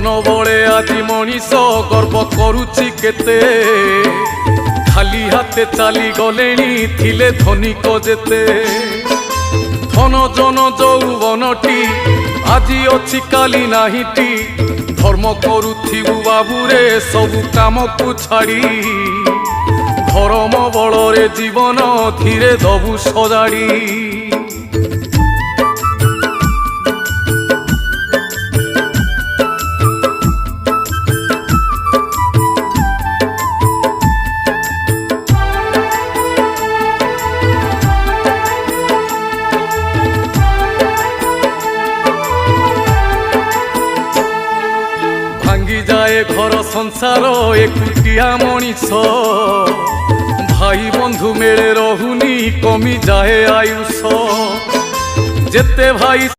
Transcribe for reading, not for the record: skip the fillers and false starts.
धन बड़े आज मनीष गर्व करुछि केते खाली हाथे चली गले थिले धनिक जेते धन जन यौवनटी आज अच्छी काली नाहीटी धर्म करुथिबु बाबूरे सबु काम को छाड़ी धर्म बलरे जीवन धीरे दबु सजाड़ी भांगी जाए घर संसार एकुटिया मनीष भाई बंधु मेले रहुनी कमी जाए आयुष जेते भाई